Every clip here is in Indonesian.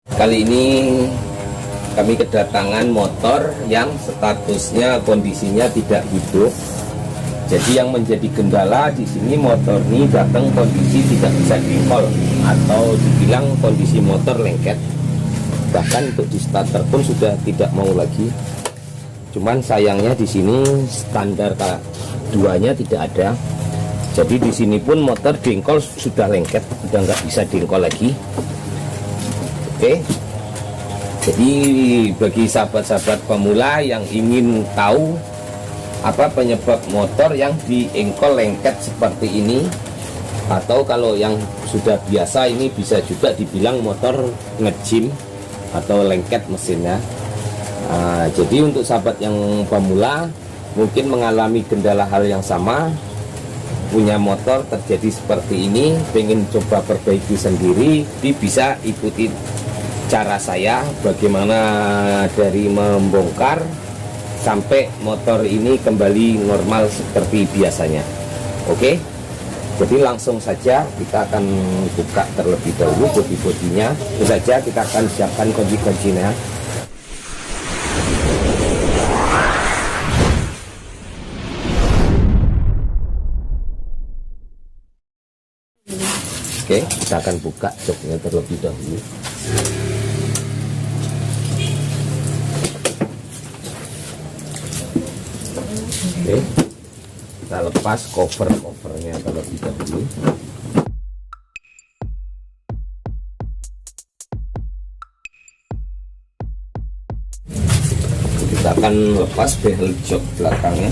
Kali ini kami kedatangan motor yang statusnya kondisinya tidak hidup. Jadi yang menjadi kendala di sini motor ini datang kondisi tidak bisa di-call atau dibilang kondisi motor lengket. Bahkan untuk di starter pun sudah tidak mau lagi. Cuman sayangnya di sini standar K2-nya tidak ada. Jadi di sini pun motor dengkol sudah lengket, sudah nggak bisa dengkol lagi. Oke. Jadi bagi sahabat-sahabat pemula yang ingin tahu apa penyebab motor yang diengkol lengket seperti ini, atau kalau yang sudah biasa ini bisa juga dibilang motor ngejim atau lengket mesinnya. Nah, jadi untuk sahabat yang pemula mungkin mengalami kendala hal yang sama, punya motor terjadi seperti ini, pengen coba perbaiki sendiri, bisa ikuti cara saya bagaimana dari membongkar sampai motor ini kembali normal seperti biasanya. Oke, jadi langsung saja kita akan buka terlebih dahulu bodi-bodinya. Itu saja, kita akan siapkan kunci-kuncinya. Oke, kita akan buka joknya terlebih dahulu. Oke, kita lepas covernya terlebih dahulu. Kita akan lepas behel jok belakangnya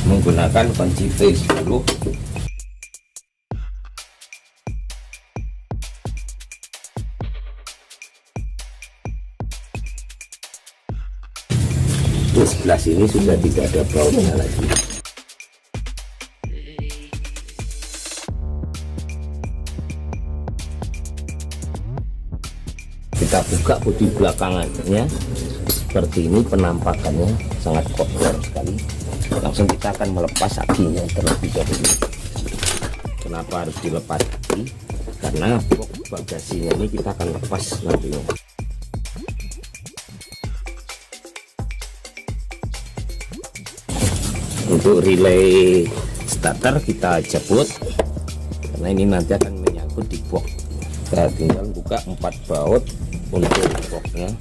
menggunakan kunci V10. Di sebelah sini sudah tidak ada bautnya lagi. Kita buka bodi belakangannya seperti ini, penampakannya sangat kotor sekali. Langsung kita akan melepas akinya terlebih dahulu. Kenapa harus dilepas aki? Karena box bagasinya ini kita akan lepas nantinya. Untuk relay starter kita jebut karena ini nanti akan menyangkut di box. Kita tinggal buka 4 baut untuk boxnya.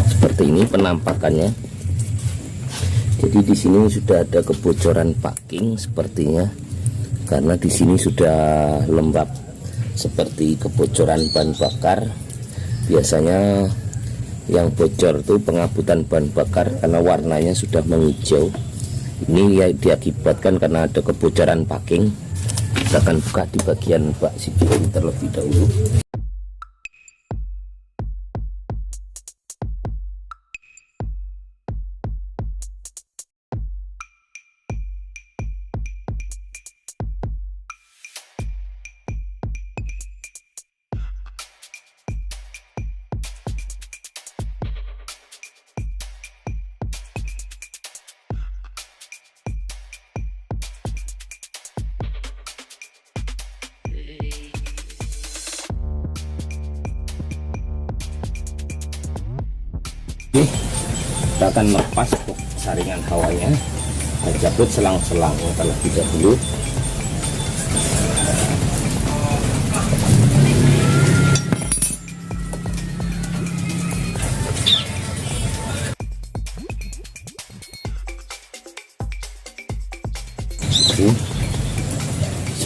Seperti ini penampakannya. Jadi di sini sudah ada kebocoran packing sepertinya, karena di sini sudah lembab seperti kebocoran bahan bakar. Biasanya yang bocor itu pengabutan bahan bakar karena warnanya sudah menghijau. Ini ya diakibatkan karena ada kebocoran packing. Kita akan buka di bagian bak CVT terlebih dahulu. Kita akan melepas saringan hawanya, cabut selang-selangnya terlebih dahulu.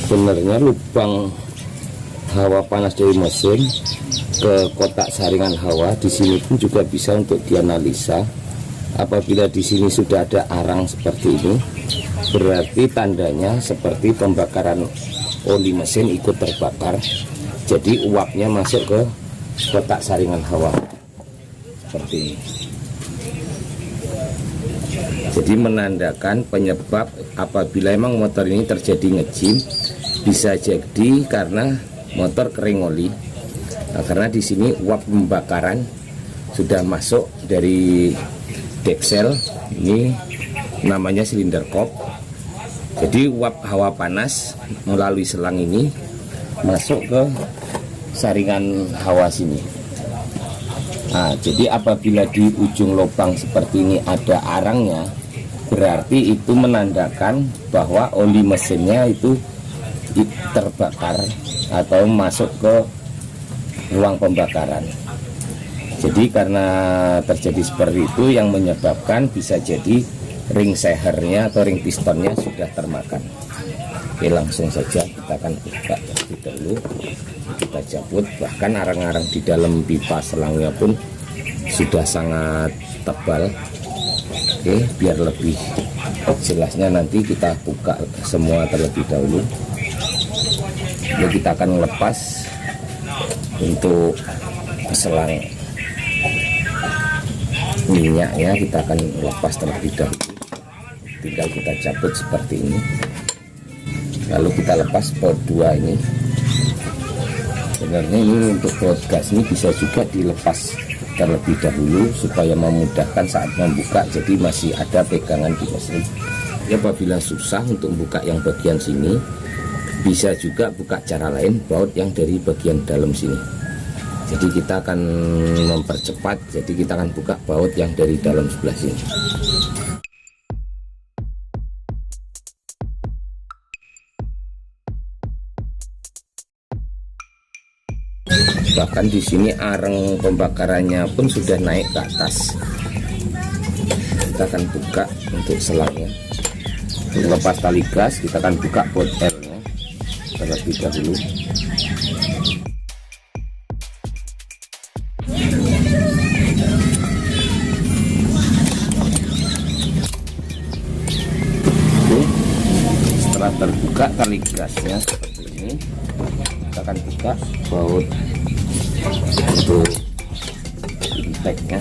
Sebenarnya lubang hawa panas dari mesin ke kotak saringan hawa di sini pun juga bisa untuk dianalisa. Apabila di sini sudah ada arang seperti ini, berarti tandanya seperti pembakaran oli mesin ikut terbakar. Jadi uapnya masuk ke kotak saringan hawa seperti ini. Jadi menandakan penyebab apabila emang motor ini terjadi ngejim, bisa jadi karena motor kering oli. Nah, karena di sini uap pembakaran sudah masuk dari deksel, ini namanya silinder kop. Jadi uap hawa panas melalui selang ini masuk ke saringan hawa sini. Nah, jadi apabila di ujung lubang seperti ini ada arangnya, berarti itu menandakan bahwa oli mesinnya itu terbakar atau masuk ke ruang pembakaran. Jadi karena terjadi seperti itu yang menyebabkan bisa jadi ring sehernya atau ring pistonnya sudah termakan. Oke, langsung saja kita akan buka terlebih dahulu, kita cabut. Bahkan arang-arang di dalam pipa selangnya pun sudah sangat tebal. Oke, biar lebih jelasnya nanti kita buka semua terlebih dahulu. Jadi kita akan lepas untuk selang minyaknya, kita akan lepas terlebih dahulu. Tinggal kita cabut seperti ini, lalu kita lepas baut 2 ini. Sebenarnya ini untuk baut gas ini bisa juga dilepas terlebih dahulu supaya memudahkan saat membuka, jadi masih ada pegangan di mesin. Ya, apabila susah untuk buka yang bagian sini, bisa juga buka cara lain, baut yang dari bagian dalam sini. Jadi kita akan mempercepat, jadi kita akan buka baut yang dari dalam sebelah sini. Bahkan di sini arang pembakarannya pun sudah naik ke atas. Kita akan buka untuk selangnya. Untuk lepas tali gas, kita akan buka baut L-nya terlebih dahulu. Oke, setelah terbuka tali gasnya seperti ini, kita akan buka baut untuk inteknya.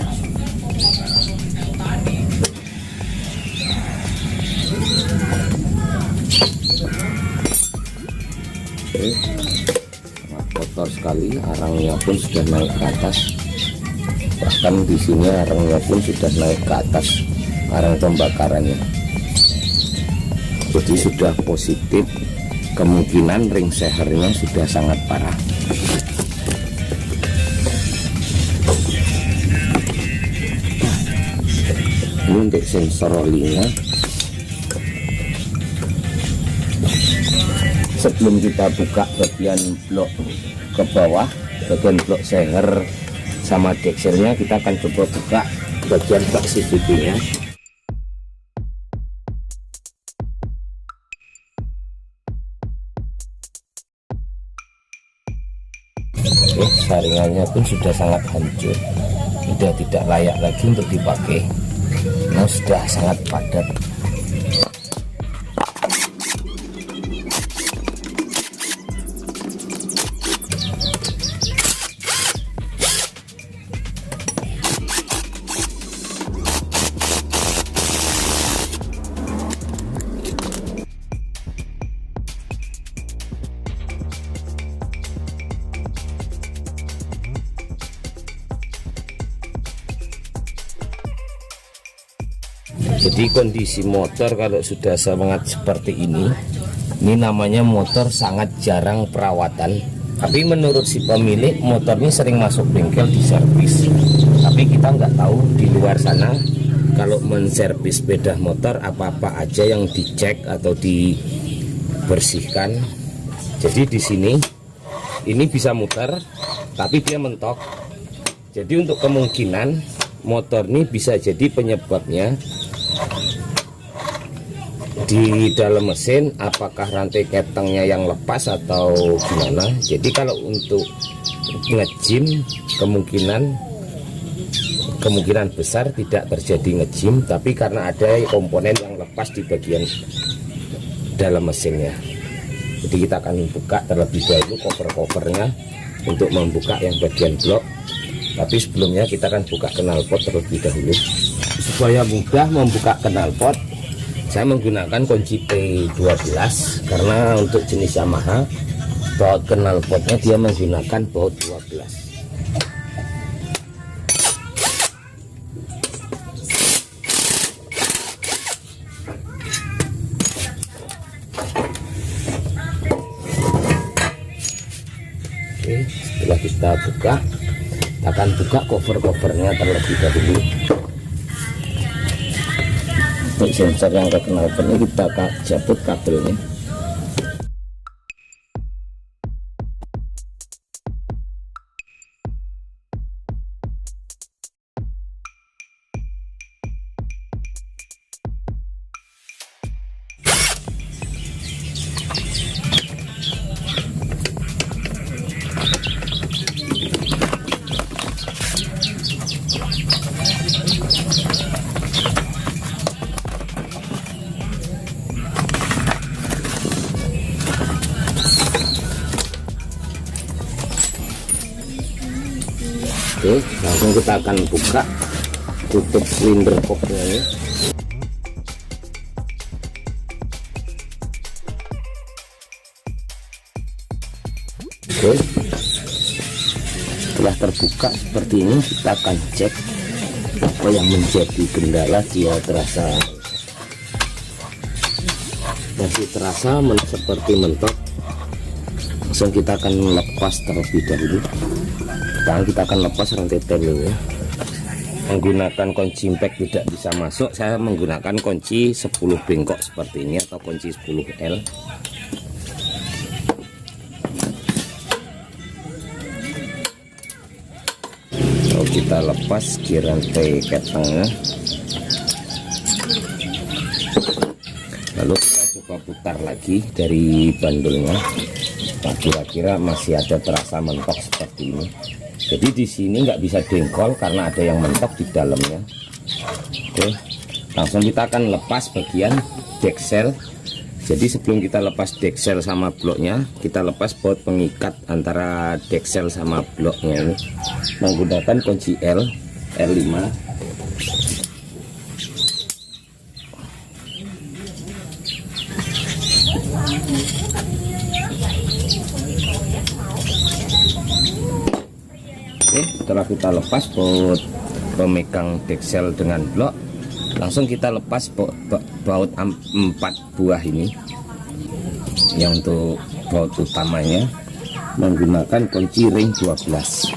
Oke, sangat kotor sekali, arangnya pun sudah naik ke atas. Bahkan di sini arangnya pun sudah naik ke atas, arang pembakarannya. Jadi sudah positif, kemungkinan ring sehernya sudah sangat parah. Ini untuk sensor olinya. Sebelum kita buka bagian blok ke bawah, bagian blok seher sama dekselnya, kita akan coba buka bagian bak CVT-nya. Oke, saringannya pun sudah sangat hancur, sudah tidak layak lagi untuk dipakai. Nah, sudah sangat padat. Jadi kondisi motor kalau sudah sangat seperti ini namanya motor sangat jarang perawatan. Tapi menurut si pemilik, motor ini sering masuk bengkel di servis. Tapi kita nggak tahu di luar sana kalau menservis sepeda motor apa-apa aja yang dicek atau dibersihkan. Jadi di sini ini bisa muter, tapi dia mentok. Jadi untuk kemungkinan motor ini bisa jadi penyebabnya di dalam mesin, apakah rantai ketengnya yang lepas atau gimana. Jadi kalau untuk ngejim, kemungkinan besar tidak terjadi ngejim, tapi karena ada komponen yang lepas di bagian dalam mesinnya. Jadi kita akan buka terlebih dahulu cover-covernya untuk membuka yang bagian blok. Tapi sebelumnya kita akan buka knalpot terlebih dahulu. Supaya mudah membuka knalpot, saya menggunakan kunci P12 karena untuk jenis Yamaha baut knalpotnya dia menggunakan baut 12. kita buka. Kita akan buka cover-covernya terlebih dahulu. Untuk sensor yang terkena open ini kita cabut kabelnya. Oke, langsung kita akan buka tutup silinder boxnya ini. Oke, setelah terbuka seperti ini, kita akan cek apa yang menjadi kendala. Dia terasa masih terasa seperti mentok. Langsung kita akan lepas terlebih dahulu. Sekarang kita akan lepas rantai timingnya. Menggunakan kunci impact tidak bisa masuk, saya menggunakan kunci 10 bengkok seperti ini atau kunci 10L. Lalu kita lepas gear rantai ketengnya. Lalu kita coba putar lagi dari bandulnya. Nah, kira-kira masih ada terasa mentok seperti ini. Jadi di sini nggak bisa dengkol karena ada yang mentok di dalamnya. Oke, langsung kita akan lepas bagian deksel. Jadi sebelum kita lepas deksel sama bloknya, kita lepas baut pengikat antara deksel sama bloknya ini menggunakan kunci L5. Oke, setelah kita lepas baut pemegang deksel dengan blok, langsung kita lepas baut 4 buah ini yang untuk baut utamanya menggunakan kunci ring 12.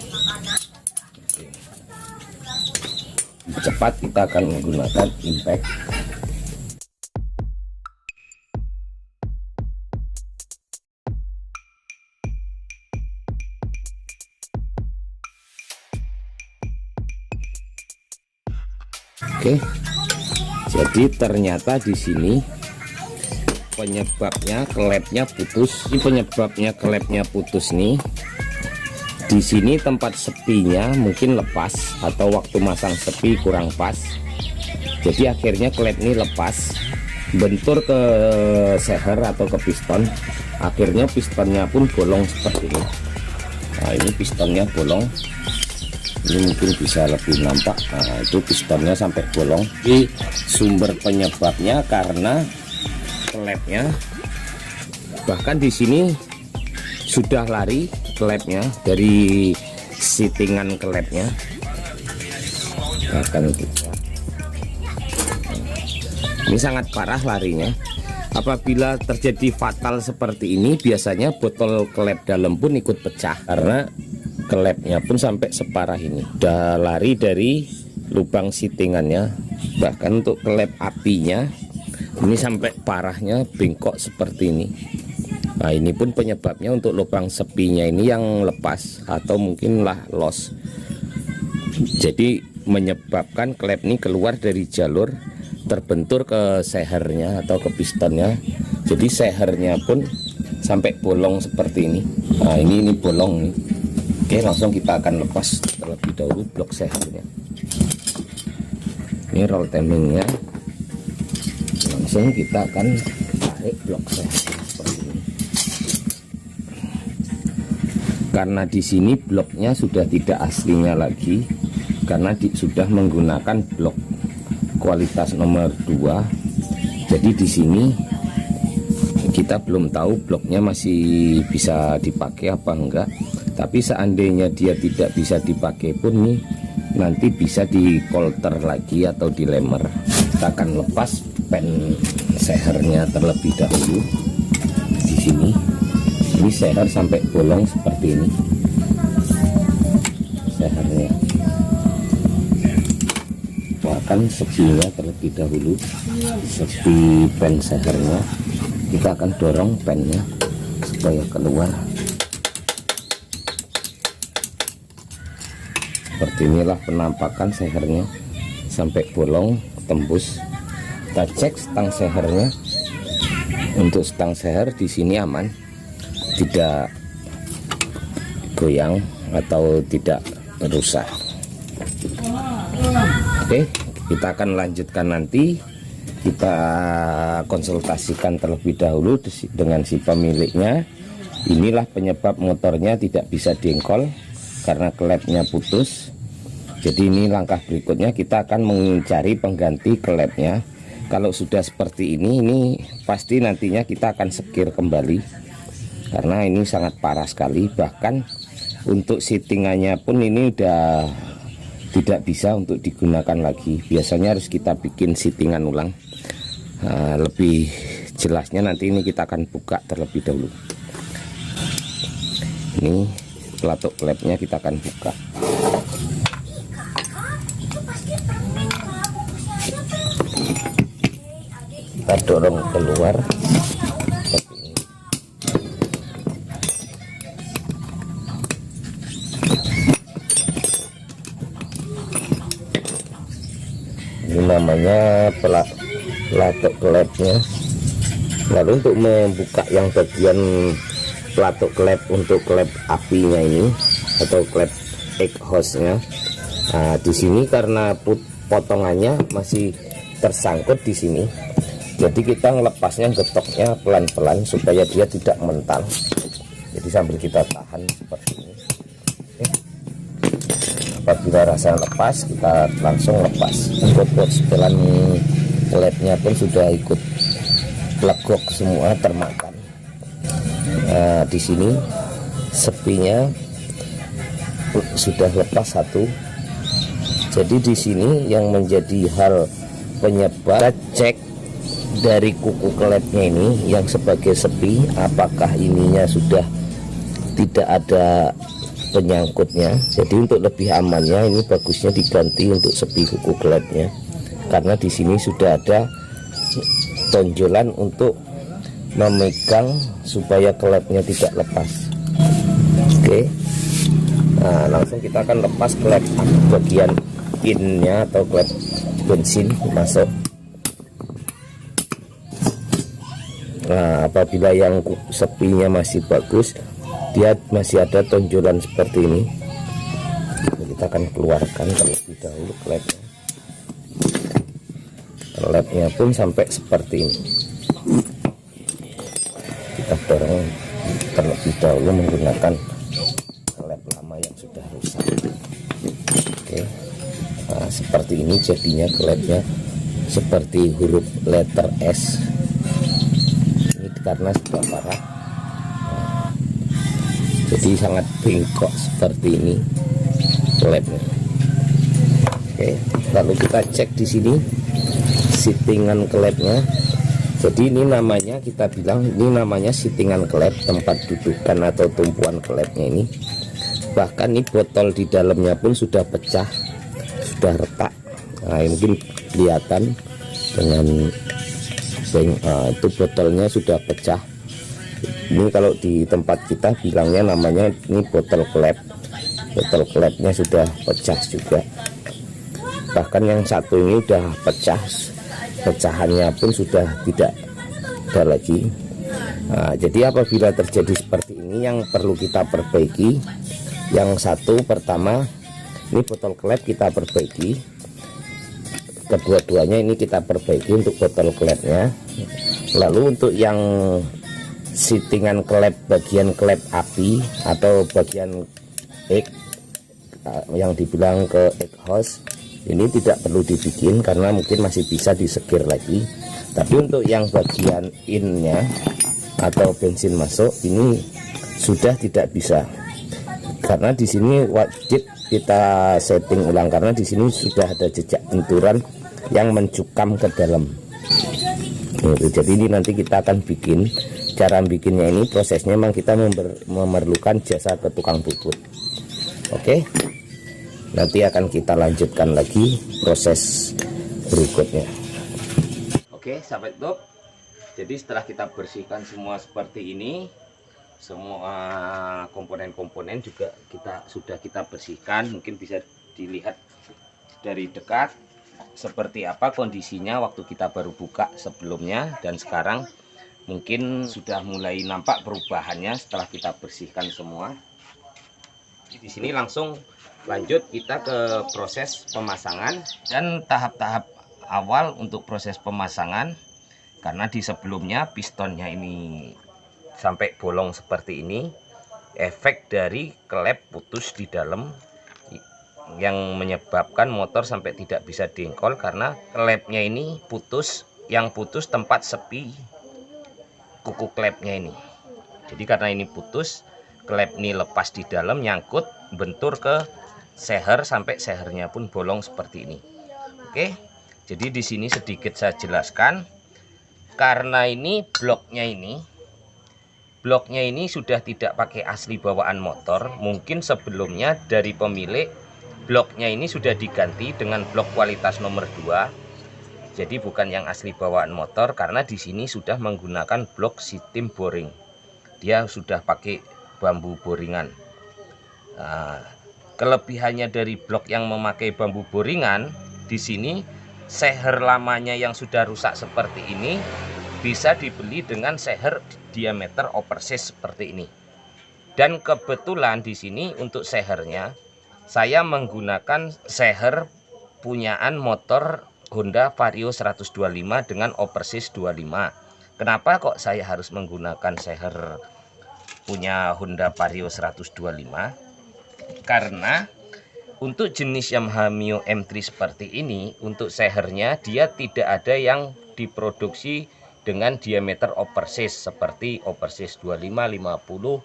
Cepat kita akan menggunakan impact. Oke, jadi ternyata di sini penyebabnya klepnya putus. Ini penyebabnya klepnya putus nih. Di sini tempat sepinya mungkin lepas atau waktu masang sepi kurang pas. Jadi akhirnya klep ini lepas, bentur ke seher atau ke piston. Akhirnya pistonnya pun bolong seperti ini. Nah, ini pistonnya bolong. Ini mungkin bisa lebih nampak. Nah, itu pistonnya sampai bolong. Jadi sumber penyebabnya karena klepnya. Bahkan di sini sudah lari klepnya dari sitingan klepnya. Bahkan kita ini sangat parah larinya. Apabila terjadi fatal seperti ini, biasanya botol klep dalam pun ikut pecah karena klepnya pun sampai separah ini. Udah lari dari lubang sitingannya. Bahkan untuk klep apinya ini sampai parahnya bengkok seperti ini. Nah, ini pun penyebabnya untuk lubang sepinya ini yang lepas atau mungkinlah los. Jadi menyebabkan klep ini keluar dari jalur, terbentur ke sehernya atau ke pistonnya. Jadi sehernya pun sampai bolong seperti ini. Nah, ini bolong nih. Oke, langsung kita akan lepas terlebih dahulu blok sehernya. Ini roll timingnya. Langsung kita akan tarik blok seher seperti ini. Karena di sini bloknya sudah tidak aslinya lagi, karena sudah menggunakan blok kualitas nomor 2. Jadi di sini kita belum tahu bloknya masih bisa dipakai apa enggak. Tapi seandainya dia tidak bisa dipakai pun nih, nanti bisa di kolter lagi atau dilemer. Kita akan lepas pen sehernya terlebih dahulu. Di sini ini seher sampai bolong seperti ini. menggunakan sepinya terlebih dahulu. Sepi pen sehernya kita akan dorong pennya supaya keluar. Seperti inilah penampakan sehernya sampai bolong tembus. Kita cek stang sehernya. Untuk stang seher di sini aman, tidak goyang atau tidak rusak. Oke, kita akan lanjutkan nanti. Kita konsultasikan terlebih dahulu dengan si pemiliknya. Inilah penyebab motornya tidak bisa dengkol karena klepnya putus. Jadi ini langkah berikutnya, kita akan mencari pengganti klepnya. Kalau sudah seperti ini pasti nantinya kita akan sekir kembali karena ini sangat parah sekali. Bahkan untuk settingannya pun ini udah tidak bisa untuk digunakan lagi. Biasanya harus kita bikin settingan ulang. Lebih jelasnya nanti ini kita akan buka terlebih dahulu. Ini pelatuk klepnya kita akan buka. Kita dorong keluar seperti ini. Ini namanya pelatuk klepnya. Lalu untuk membuka yang bagian pelatuk klep untuk klep apinya ini atau klep exhaustnya, di sini karena potongannya masih tersangkut di sini. Jadi kita melepasnya, getoknya pelan-pelan supaya dia tidak mental. Jadi sambil kita tahan seperti ini. Oke. Apabila rasa lepas, kita langsung lepas. Untuk setelan klepnya pun sudah ikut legok semua, termakan. Nah, di sini sepinya sudah lepas satu. Jadi di sini yang menjadi hal penyebab, cek dari kuku klepnya ini yang sebagai sepi, apakah ininya sudah tidak ada penyangkutnya. Jadi untuk lebih amannya ini bagusnya diganti untuk sepi kuku klepnya karena di sini sudah ada tonjolan untuk memegang supaya klepnya tidak lepas. Oke. Nah, langsung kita akan lepas klep bagian innya atau klep bensin masuk. Nah, apabila yang sepinya masih bagus, dia masih ada tonjolan seperti ini, kita akan keluarkan terlebih dahulu klepnya. Klepnya pun sampai seperti ini. Kita dorong terlebih dahulu menggunakan klep lama yang sudah rusak. Oke. Nah, seperti ini jadinya klepnya, seperti huruf letter S. Karena sudah parah, jadi sangat bengkok seperti ini klepnya. Oke, lalu kita cek di sini settingan klepnya. Jadi ini namanya, kita bilang ini namanya settingan klep, tempat dudukan atau tumpuan klepnya ini. Bahkan ini botol di dalamnya pun sudah pecah, sudah retak. Nah, mungkin kelihatan dengan itu botolnya sudah pecah. Ini kalau di tempat kita bilangnya namanya ini botol klep. Botol klepnya sudah pecah juga. Bahkan yang satu ini udah pecah, pecahannya pun sudah tidak ada lagi. Nah, jadi apabila terjadi seperti ini yang perlu kita perbaiki, yang satu pertama ini botol klep kita perbaiki. Kedua-duanya ini kita perbaiki untuk botol klepnya. Lalu untuk yang settingan klep, bagian klep api atau bagian X yang dibilang ke exhaust, ini tidak perlu dibikin karena mungkin masih bisa disekir lagi. Tapi untuk yang bagian innya atau bensin masuk ini sudah tidak bisa, karena di sini wajib kita setting ulang karena di sini sudah ada jejak benturan yang mencukam ke dalam. Jadi ini nanti kita akan bikin, cara bikinnya ini prosesnya memang kita memerlukan jasa ke tukang bubut. Oke, nanti akan kita lanjutkan lagi proses berikutnya. Oke sahabat YouTube, jadi setelah kita bersihkan semua seperti ini, semua komponen-komponen juga sudah kita bersihkan. Mungkin bisa dilihat dari dekat seperti apa kondisinya waktu kita baru buka sebelumnya dan sekarang. Mungkin sudah mulai nampak perubahannya setelah kita bersihkan semua. Di sini langsung lanjut kita ke proses pemasangan dan tahap-tahap awal untuk proses pemasangan. Karena di sebelumnya pistonnya ini sampai bolong seperti ini, efek dari klep putus di dalam yang menyebabkan motor sampai tidak bisa dengkol karena klepnya ini putus, yang putus tempat sepi kuku klepnya ini. Jadi karena ini putus, klep ini lepas di dalam, nyangkut, bentur ke seher sampai sehernya pun bolong seperti ini. Oke, jadi di sini sedikit saya jelaskan. Karena ini bloknya sudah tidak pakai asli bawaan motor. Mungkin sebelumnya dari pemilik bloknya ini sudah diganti dengan blok kualitas nomor 2. Jadi bukan yang asli bawaan motor karena di sini sudah menggunakan blok sistem boring. Dia sudah pakai bambu boringan. Nah, kelebihannya dari blok yang memakai bambu boringan, di sini seher lamanya yang sudah rusak seperti ini bisa dibeli dengan seher diameter oversize seperti ini. Dan kebetulan di sini untuk sehernya saya menggunakan seher punyaan motor Honda Vario 125 dengan oversize 25. Kenapa kok saya harus menggunakan seher punya Honda Vario 125? Karena untuk jenis Yamaha Mio M3 seperti ini, untuk sehernya dia tidak ada yang diproduksi dengan diameter oversize seperti oversize 25, 50,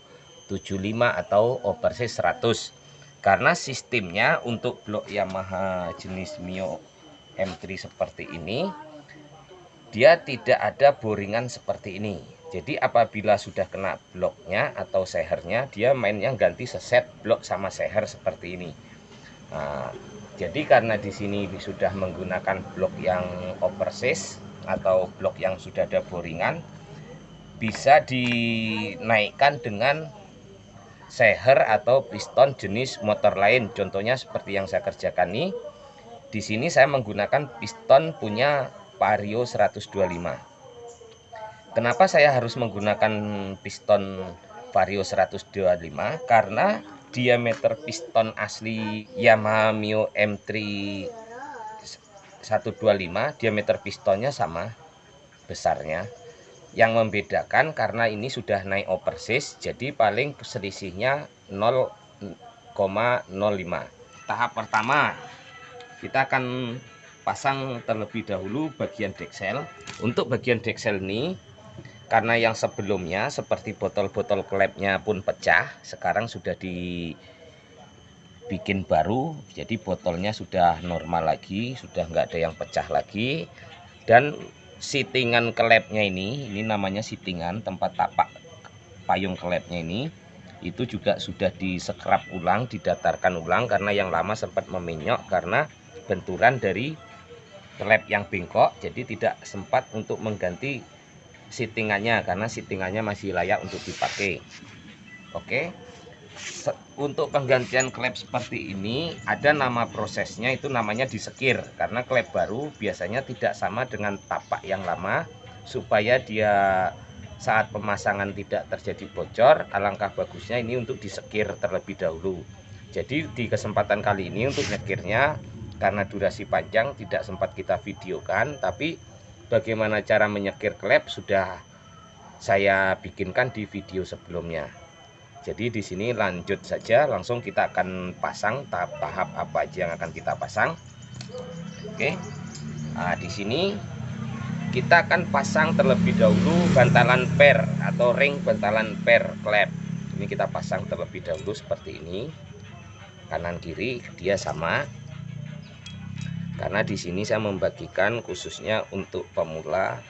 75 atau oversize 100. Karena sistemnya untuk blok Yamaha jenis Mio M3 seperti ini, dia tidak ada boringan seperti ini. Jadi apabila sudah kena bloknya atau sehernya, dia mainnya ganti seset blok sama seher seperti ini. Nah, jadi karena di sini sudah menggunakan blok yang oversize atau blok yang sudah ada boringan, bisa dinaikkan dengan seher atau piston jenis motor lain. Contohnya seperti yang saya kerjakan nih. Di sini saya menggunakan piston punya Vario 125. Kenapa saya harus menggunakan piston Vario 125? Karena diameter piston asli Yamaha Mio M3 125, diameter pistonnya sama besarnya. Yang membedakan karena ini sudah naik oversize, jadi paling selisihnya 0,05. Tahap pertama, kita akan pasang terlebih dahulu bagian deksel. Untuk bagian deksel ini, karena yang sebelumnya seperti botol-botol klepnya pun pecah, sekarang sudah dibikin baru. Jadi botolnya sudah normal lagi, sudah nggak ada yang pecah lagi. Dan sittingan klepnya ini namanya sittingan, tempat tapak payung klepnya ini, itu juga sudah disekrap ulang, didatarkan ulang karena yang lama sempat memenyok karena benturan dari klep yang bengkok, jadi tidak sempat untuk mengganti sittingannya karena sittingannya masih layak untuk dipakai. Oke, untuk penggantian klep seperti ini ada nama prosesnya, itu namanya disekir. Karena klep baru biasanya tidak sama dengan tapak yang lama. Supaya dia saat pemasangan tidak terjadi bocor, alangkah bagusnya ini untuk disekir terlebih dahulu. Jadi di kesempatan kali ini untuk nyekirnya, karena durasi panjang tidak sempat kita videokan, tapi bagaimana cara menyekir klep sudah saya bikinkan di video sebelumnya. Jadi di sini lanjut saja, langsung kita akan pasang tahap-tahap apa aja yang akan kita pasang. Oke. Nah, di sini kita akan pasang terlebih dahulu bantalan per atau ring bantalan per klep. Ini kita pasang terlebih dahulu seperti ini. Kanan kiri dia sama. Karena di sini saya membagikan khususnya untuk pemula.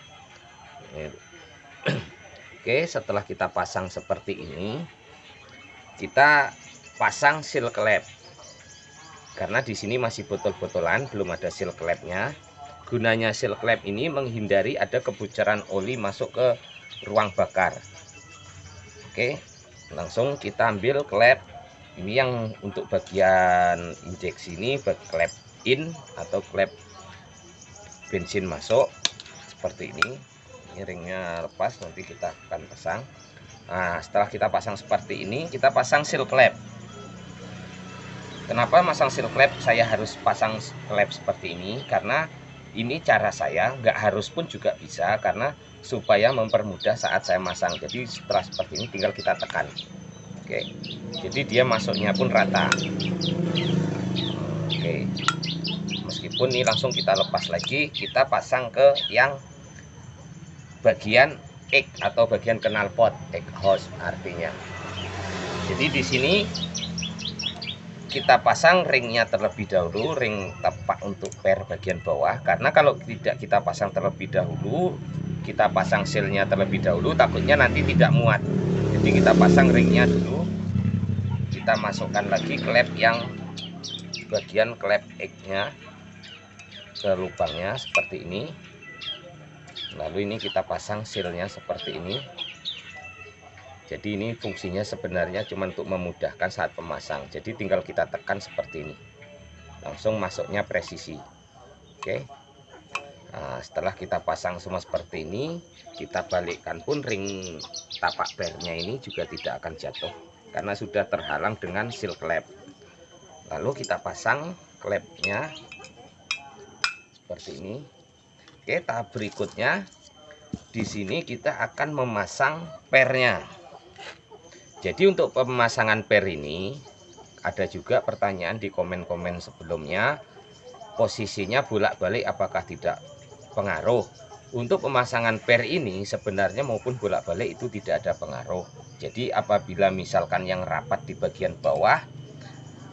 Oke, setelah kita pasang seperti ini, kita pasang seal klep. Karena di sini masih botol-botolan, belum ada seal klepnya. gunanya seal clamp ini menghindari ada kebocoran oli masuk ke ruang bakar. Oke, langsung kita ambil klep ini yang untuk bagian injeksi ini, klep in atau klep bensin masuk seperti ini. Ini ringnya lepas, nanti kita akan pasang. Nah, setelah kita pasang seperti ini, kita pasang seal clamp. Kenapa masang seal clamp? Saya harus pasang clamp seperti ini karena ini cara saya, nggak harus pun juga bisa, karena supaya mempermudah saat saya masang. Jadi setelah seperti ini tinggal kita tekan. Oke, jadi dia masuknya pun rata. Oke, meskipun ini langsung kita lepas lagi, kita pasang ke yang bagian egg atau bagian knalpot, egg hose artinya. Jadi di sini kita pasang ringnya terlebih dahulu, ring tepak untuk per bagian bawah, karena kalau tidak kita pasang terlebih dahulu, kita pasang sealnya terlebih dahulu, takutnya nanti tidak muat. Jadi kita pasang ringnya dulu, kita masukkan lagi klep yang bagian klep egg-nya ke lubangnya seperti ini. Lalu ini kita pasang sealnya seperti ini. Jadi ini fungsinya sebenarnya cuma untuk memudahkan saat pemasang. Jadi tinggal kita tekan seperti ini, langsung masuknya presisi. Oke. Nah, setelah kita pasang semua seperti ini, kita balikkan pun ring tapak pernya ini juga tidak akan jatuh karena sudah terhalang dengan seal clamp. Lalu kita pasang klepnya seperti ini. Oke, tahap berikutnya di sini kita akan memasang pernya. Jadi untuk pemasangan per ini ada juga pertanyaan di komen-komen sebelumnya, posisinya bolak-balik apakah tidak pengaruh. Untuk pemasangan per ini sebenarnya maupun bolak-balik itu tidak ada pengaruh. Jadi apabila misalkan yang rapat di bagian bawah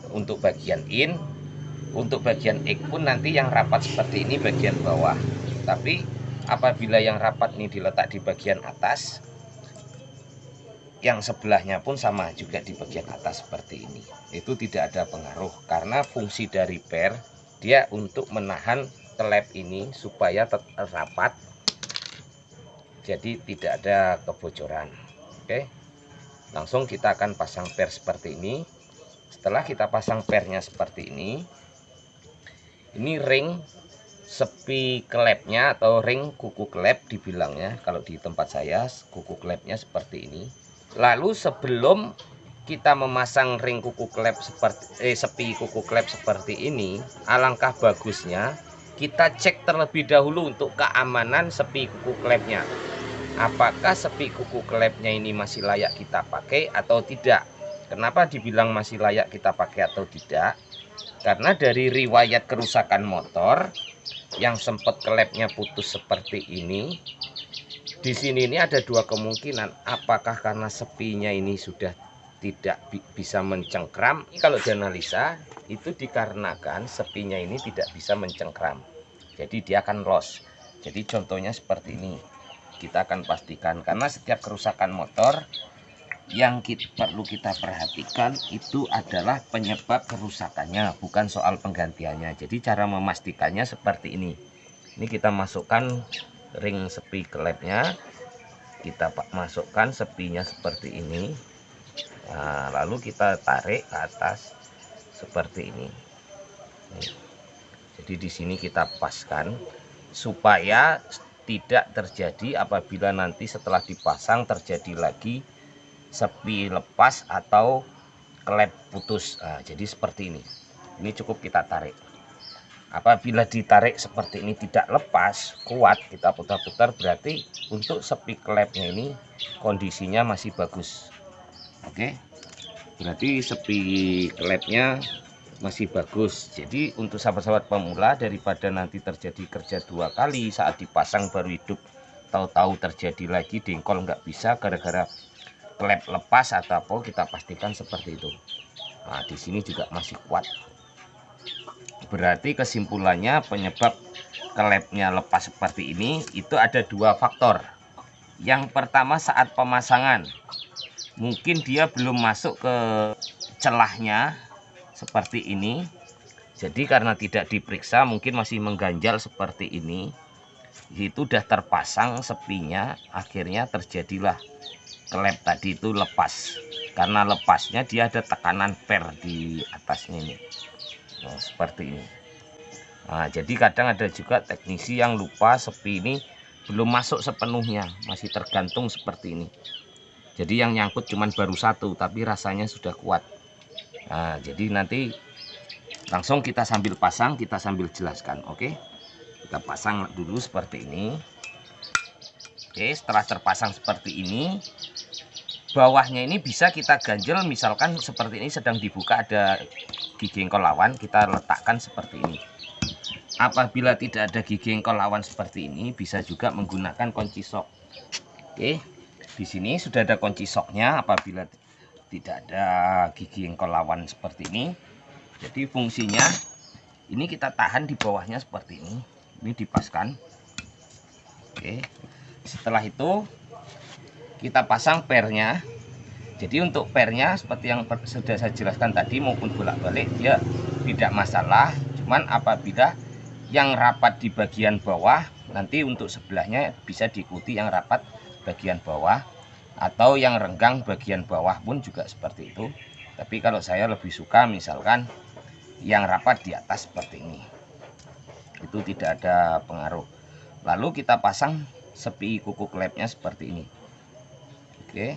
untuk bagian in, untuk bagian egg pun nanti yang rapat seperti ini bagian bawah. Tapi apabila yang rapat ini diletak di bagian atas, yang sebelahnya pun sama juga di bagian atas seperti ini, itu tidak ada pengaruh karena fungsi dari per dia untuk menahan klep ini supaya tetap rapat, jadi tidak ada kebocoran. Oke, langsung kita akan pasang per seperti ini. Setelah kita pasang pernya seperti ini ring sepi klepnya atau ring kuku klep dibilangnya, kalau di tempat saya kuku klepnya seperti ini. Lalu sebelum kita memasang ring kuku klep sepi kuku klep seperti ini, alangkah bagusnya kita cek terlebih dahulu untuk keamanan sepi kuku klepnya. Apakah sepi kuku klepnya ini masih layak kita pakai atau tidak? Kenapa dibilang masih layak kita pakai atau tidak? Karena dari riwayat kerusakan motor yang sempat klepnya putus seperti ini, di sini ini ada dua kemungkinan. Apakah karena sepinya ini sudah tidak bisa mencengkram? Kalau dianalisa itu dikarenakan sepinya ini tidak bisa mencengkram, jadi dia akan loss. Jadi contohnya seperti ini, kita akan pastikan, karena setiap kerusakan motor yang perlu kita perhatikan itu adalah penyebab kerusakannya, bukan soal penggantiannya. Jadi cara memastikannya seperti ini. Ini kita masukkan ring sepi klepnya, kita masukkan sepinya seperti ini. Nah, lalu kita tarik ke atas seperti ini. Jadi di sini kita paskan supaya tidak terjadi apabila nanti setelah dipasang terjadi lagi sepi lepas atau klep putus. Nah, jadi seperti ini. Ini cukup kita tarik. Apabila ditarik seperti ini tidak lepas, kuat, kita putar-putar, berarti untuk sepi klepnya ini kondisinya masih bagus. Oke, berarti sepi klepnya masih bagus. Jadi untuk sahabat-sahabat pemula, daripada nanti terjadi kerja dua kali saat dipasang baru hidup, tahu-tahu terjadi lagi dengkol nggak bisa gara-gara klep lepas atau apa, kita pastikan seperti itu. Nah, di sini juga masih kuat. Berarti kesimpulannya penyebab klepnya lepas seperti ini itu ada dua faktor. Yang pertama saat pemasangan, mungkin dia belum masuk ke celahnya seperti ini. Jadi karena tidak diperiksa mungkin masih mengganjal seperti ini, itu udah terpasang sepinya, akhirnya terjadilah klep tadi itu lepas. Karena lepasnya dia ada tekanan per di atasnya ini. Nah, seperti ini. Nah, jadi kadang ada juga teknisi yang lupa sepi ini belum masuk sepenuhnya, masih tergantung seperti ini. Jadi yang nyangkut cuman baru satu, tapi rasanya sudah kuat. Nah, jadi nanti langsung kita sambil pasang, kita sambil jelaskan. Oke, kita pasang dulu seperti ini. Oke, setelah terpasang seperti ini, bawahnya ini bisa kita ganjel, misalkan seperti ini sedang dibuka ada gigi engkol lawan, kita letakkan seperti ini. Apabila tidak ada gigi engkol lawan seperti ini, bisa juga menggunakan kunci sok. Oke, di sini sudah ada kunci soknya. Apabila tidak ada gigi engkol lawan seperti ini, jadi fungsinya ini kita tahan di bawahnya seperti ini. Ini dipaskan. Oke, setelah itu kita pasang pernya. Jadi untuk pernya seperti yang sudah saya jelaskan tadi, maupun bolak-balik dia tidak masalah. Cuman apabila yang rapat di bagian bawah, nanti untuk sebelahnya bisa diikuti yang rapat bagian bawah, atau yang renggang bagian bawah pun juga seperti itu. Tapi kalau saya lebih suka misalkan yang rapat di atas seperti ini, itu tidak ada pengaruh. Lalu kita pasang sepi kuku klepnya seperti ini. Oke.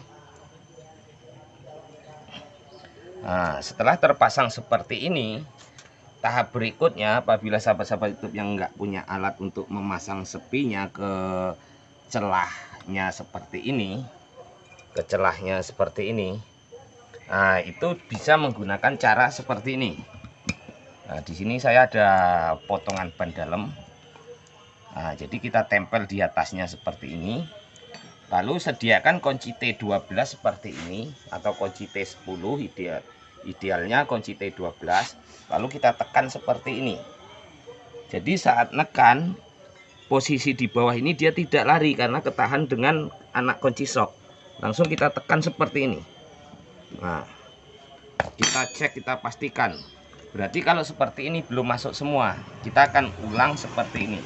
Nah, setelah terpasang seperti ini, tahap berikutnya apabila sahabat-sahabat YouTube yang nggak punya alat untuk memasang sepinya ke celahnya seperti ini, nah itu bisa menggunakan cara seperti ini. Nah, di sini saya ada potongan ban dalam. Nah, jadi kita tempel di atasnya seperti ini. Lalu sediakan kunci T12 seperti ini, atau kunci T10 idealnya kunci T12. Lalu kita tekan seperti ini. Jadi saat nekan, posisi di bawah ini dia tidak lari karena ketahan dengan anak kunci sok. Langsung kita tekan seperti ini. Nah, kita cek, kita pastikan. Berarti kalau seperti ini belum masuk semua, kita akan ulang seperti ini.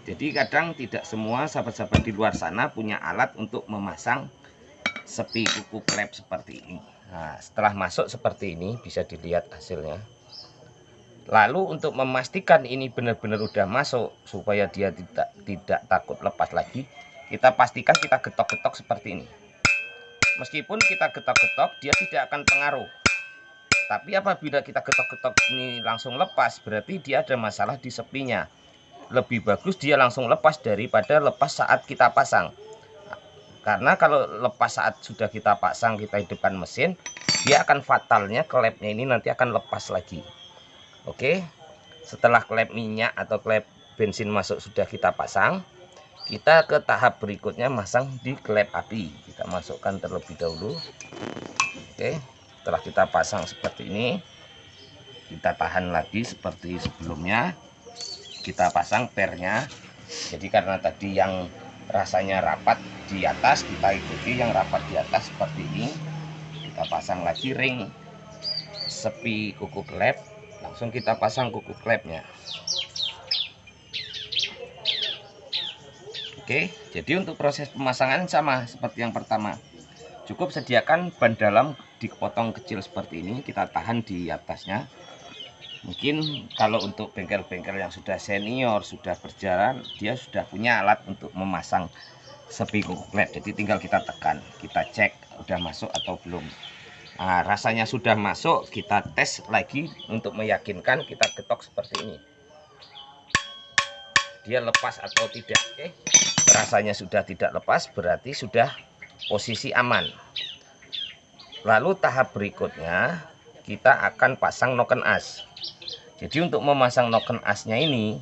Jadi kadang tidak semua sahabat-sahabat di luar sana punya alat untuk memasang sepi kuku klep seperti ini. Nah, setelah masuk seperti ini bisa dilihat hasilnya. Lalu untuk memastikan ini benar-benar udah masuk supaya dia tidak takut lepas lagi, kita pastikan kita getok-getok seperti ini. Meskipun kita getok-getok dia tidak akan pengaruh. Tapi apabila kita getok-getok ini langsung lepas, berarti dia ada masalah di sepinya. Lebih bagus dia langsung lepas daripada lepas saat kita pasang. Karena kalau lepas saat sudah kita pasang, kita hidupkan mesin, dia akan fatalnya klepnya ini nanti akan lepas lagi. Oke, setelah klep minyak atau klep bensin masuk sudah kita pasang, kita ke tahap berikutnya masang di klep api. Kita masukkan terlebih dahulu. Oke, setelah kita pasang seperti ini, kita tahan lagi seperti sebelumnya. Kita pasang pernya. Jadi karena tadi yang rasanya rapat di atas, kita ikuti yang rapat di atas seperti ini. Kita pasang lagi ring sepi kuku klep, langsung kita pasang kuku klepnya. Oke, jadi untuk proses pemasangan sama seperti yang pertama. Cukup sediakan ban dalam dipotong kecil seperti ini, kita tahan di atasnya. Mungkin kalau untuk bengkel-bengkel yang sudah senior, sudah berjalan, dia sudah punya alat untuk memasang sepi kuku klep. Jadi tinggal kita tekan, kita cek udah masuk atau belum. Nah, rasanya sudah masuk, kita tes lagi untuk meyakinkan, kita ketok seperti ini. Dia lepas atau tidak. Oke, rasanya sudah tidak lepas, berarti sudah posisi aman. Lalu tahap berikutnya kita akan pasang noken as. Jadi untuk memasang noken asnya ini,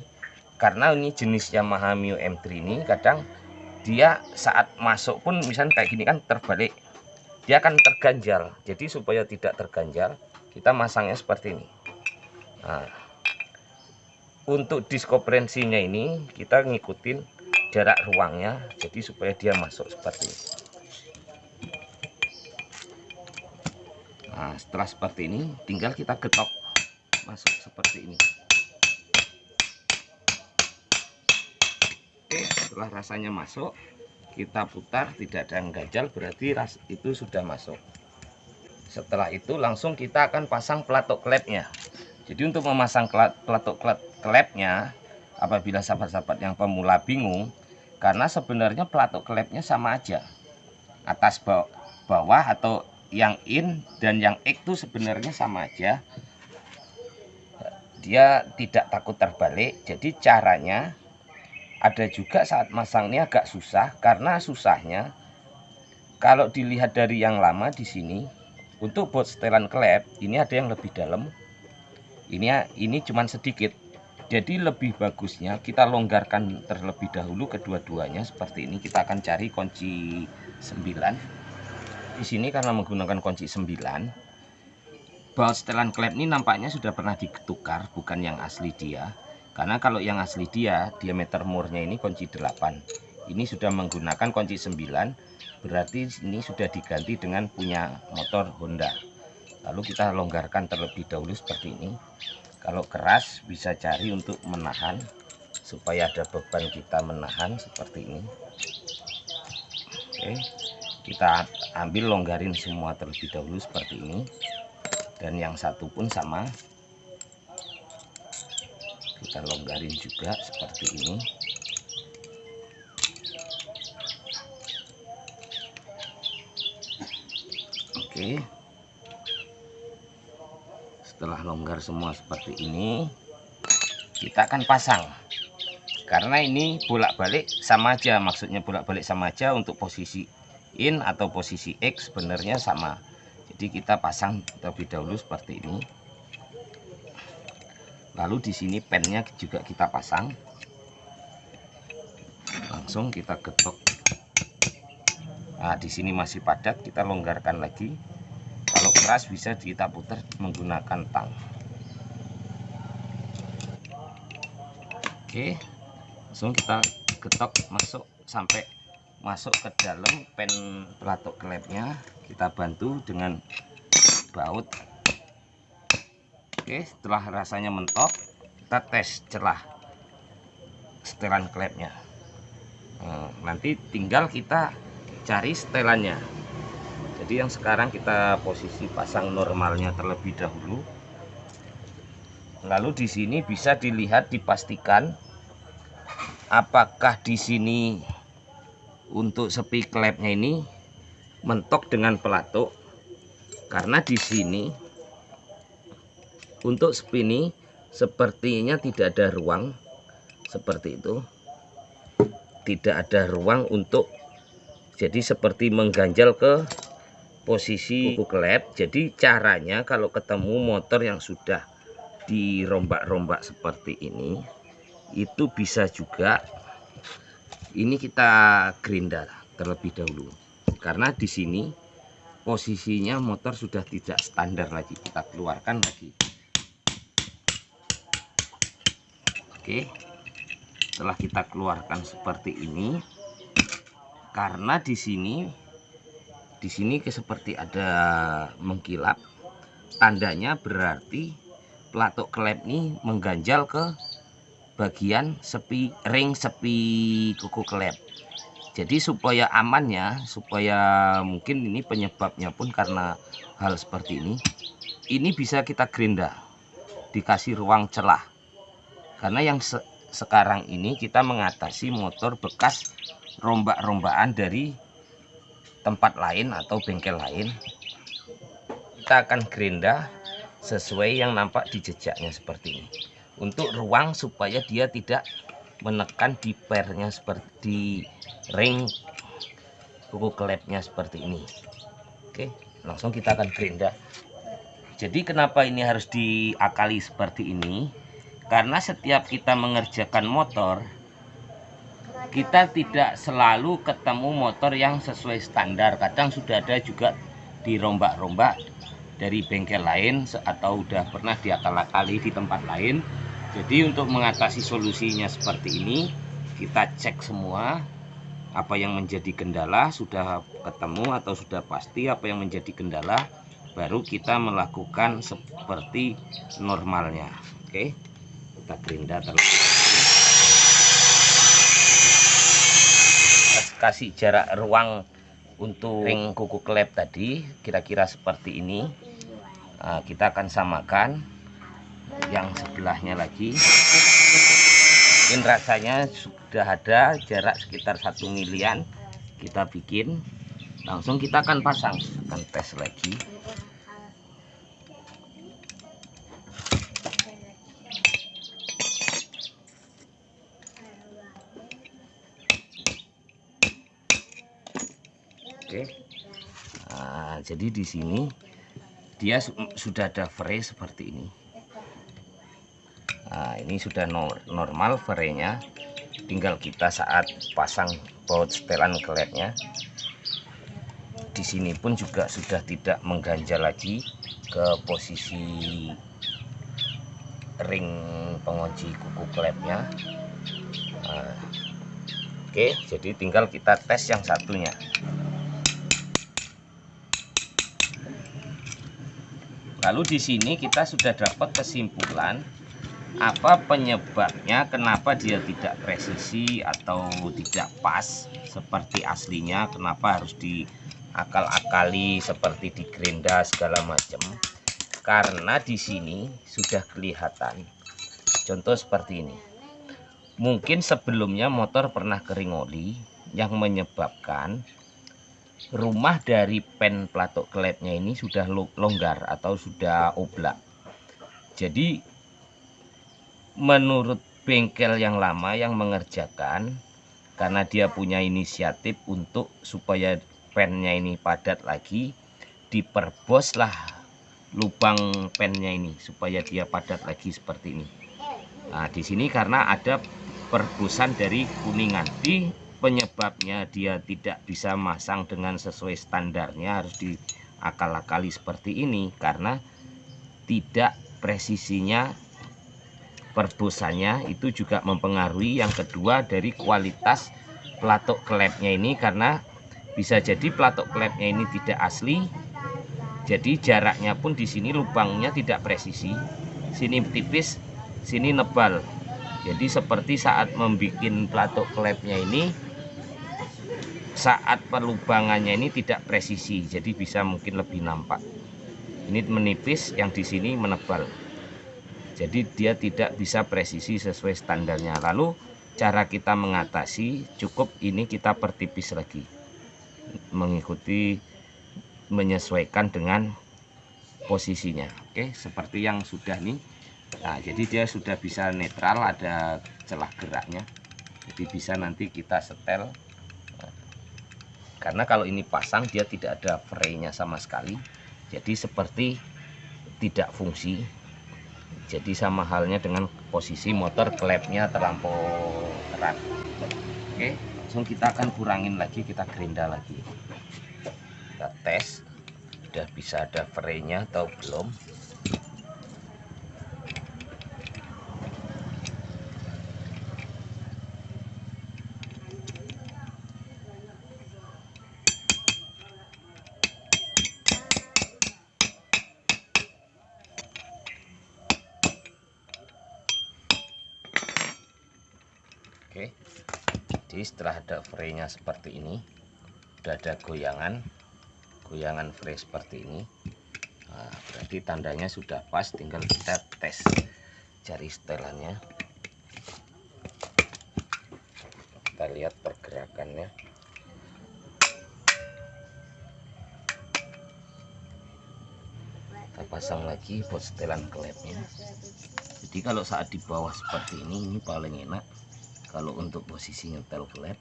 karena ini jenis Yamaha Mio M3 ini, kadang dia saat masuk pun misalnya kayak gini kan terbalik, dia akan terganjal. Jadi supaya tidak terganjal, kita masangnya seperti ini. Nah, untuk diskoperensinya ini kita ngikutin jarak ruangnya, jadi supaya dia masuk seperti ini. Nah, setelah seperti ini tinggal kita getok masuk seperti ini. Oke, setelah rasanya masuk kita putar, tidak ada yang ganjal, berarti itu sudah masuk. Setelah itu langsung kita akan pasang pelatuk klepnya. Jadi untuk memasang pelatuk klepnya, apabila sahabat-sahabat yang pemula bingung, karena sebenarnya pelatuk klepnya sama aja, atas bawah atau yang in dan yang X itu sebenarnya sama aja, dia tidak takut terbalik. Jadi caranya ada juga saat masang ini agak susah, karena susahnya kalau dilihat dari yang lama di sini, untuk bot setelan klep ini ada yang lebih dalam, ini cuman sedikit. Jadi lebih bagusnya kita longgarkan terlebih dahulu kedua-duanya seperti ini. Kita akan cari kunci 9. Di sini karena menggunakan kunci 9, baut setelan klep ini nampaknya sudah pernah ditukar, bukan yang asli dia. Karena kalau yang asli dia, diameter murnya ini kunci 8. Ini sudah menggunakan kunci 9, berarti ini sudah diganti dengan punya motor Honda. Lalu kita longgarkan terlebih dahulu seperti ini. Kalau keras bisa cari untuk menahan, supaya ada beban kita menahan seperti ini. Oke, kita ambil longgarin semua terlebih dahulu seperti ini. Dan yang satu pun sama, kita longgarin juga seperti ini. Oke, setelah longgar semua seperti ini, kita akan pasang. Karena ini bolak-balik sama aja, maksudnya bolak-balik sama aja, untuk posisi in atau posisi X sebenarnya sama. Jadi kita pasang terlebih dahulu seperti ini. Lalu di sini pennya juga kita pasang. Langsung kita getok. Nah, di sini masih padat, kita longgarkan lagi. Kalau keras bisa kita putar menggunakan tang. Oke, langsung kita getok masuk sampai masuk ke dalam pen pelatuk klepnya. Kita bantu dengan baut. Oke, setelah rasanya mentok, kita tes celah setelan klepnya. Nanti tinggal kita cari setelannya. Jadi yang sekarang kita posisi pasang normalnya terlebih dahulu. Lalu di sini bisa dilihat, dipastikan apakah di sini untuk sepi klepnya ini mentok dengan pelatuk. Karena di sini untuk sepi ini sepertinya tidak ada ruang seperti itu. Tidak ada ruang untuk, jadi seperti mengganjal ke posisi kuku klep. Jadi caranya kalau ketemu motor yang sudah dirombak-rombak seperti ini, itu bisa juga ini kita gerinda terlebih dahulu. Karena di sini posisinya motor sudah tidak standar lagi, kita keluarkan lagi. Oke, setelah kita keluarkan seperti ini, karena di sini seperti ada mengkilap, tandanya berarti pelatuk klep ini mengganjal ke bagian sepi, ring sepi kuku klep. Jadi supaya amannya, supaya mungkin ini penyebabnya pun karena hal seperti ini bisa kita gerinda, dikasih ruang celah. Karena yang sekarang ini kita mengatasi motor bekas rombak-rombakan dari tempat lain atau bengkel lain, kita akan gerinda sesuai yang nampak di jejaknya seperti ini, untuk ruang supaya dia tidak menekan di pernya seperti ring kuku klepnya seperti ini. Oke, langsung kita akan gerinda. Jadi kenapa ini harus diakali seperti ini? Karena setiap kita mengerjakan motor, kita tidak selalu ketemu motor yang sesuai standar. Kadang sudah ada juga dirombak-rombak dari bengkel lain atau udah pernah diakal-akali di tempat lain. Jadi untuk mengatasi solusinya seperti ini, kita cek semua apa yang menjadi kendala, sudah ketemu atau sudah pasti apa yang menjadi kendala, baru kita melakukan seperti normalnya. Oke, kita gerinda terus, kasih jarak ruang untuk ring kuku klep tadi kira-kira seperti ini. Nah, kita akan samakan yang sebelahnya lagi. Mungkin rasanya sudah ada jarak sekitar 1 milian. Kita bikin, langsung kita akan pasang, akan tes lagi. Oke, nah, jadi di sini dia sudah ada fray seperti ini. Nah, ini sudah normal fraynya, tinggal kita saat pasang baut setelan klepnya. Di sini pun juga sudah tidak mengganjal lagi ke posisi ring pengunci kuku klepnya. Nah, oke, jadi tinggal kita tes yang satunya. Lalu di sini kita sudah dapat kesimpulan apa penyebabnya, kenapa dia tidak presisi atau tidak pas seperti aslinya, kenapa harus diakal-akali seperti digerinda segala macam. Karena di sini sudah kelihatan contoh seperti ini. Mungkin sebelumnya motor pernah kering oli yang menyebabkan rumah dari pen pelatuk klepnya ini sudah longgar atau sudah oblak. Jadi menurut bengkel yang lama yang mengerjakan, karena dia punya inisiatif untuk supaya pennya ini padat lagi, diperboslah lubang pennya ini supaya dia padat lagi seperti ini. Nah, di sini karena ada perbosan dari kuningan, di penyebabnya dia tidak bisa masang dengan sesuai standarnya, harus diakal-akali seperti ini karena tidak presisinya. Perbosannya itu juga mempengaruhi. Yang kedua dari kualitas pelatuk klepnya ini, karena bisa jadi pelatuk klepnya ini tidak asli, jadi jaraknya pun di sini lubangnya tidak presisi, sini tipis sini nebal. Jadi seperti saat membuat pelatuk klepnya ini, saat pelubangannya ini tidak presisi, jadi bisa mungkin lebih nampak. Ini menipis, yang di sini menebal. Jadi dia tidak bisa presisi sesuai standarnya. Lalu cara kita mengatasi, cukup ini kita pertipis lagi, mengikuti menyesuaikan dengan posisinya. Oke, seperti yang sudah nih. Nah, jadi dia sudah bisa netral, ada celah geraknya. Jadi bisa nanti kita setel. Karena kalau ini pasang dia tidak ada fraynya sama sekali. Jadi seperti tidak fungsi. Jadi sama halnya dengan posisi motor klepnya terlampau erat. Oke, langsung kita akan kurangin lagi, kita gerinda lagi. Kita tes, sudah bisa ada fraynya atau belum. Oke, jadi setelah ada fraynya seperti ini, sudah ada goyangan fray seperti ini. Nah, berarti tandanya sudah pas, tinggal kita tes jari setelannya. Kita lihat pergerakannya. Kita pasang lagi buat setelan klepnya. Jadi kalau saat di bawah seperti ini paling enak. Kalau untuk posisi nyetel klep,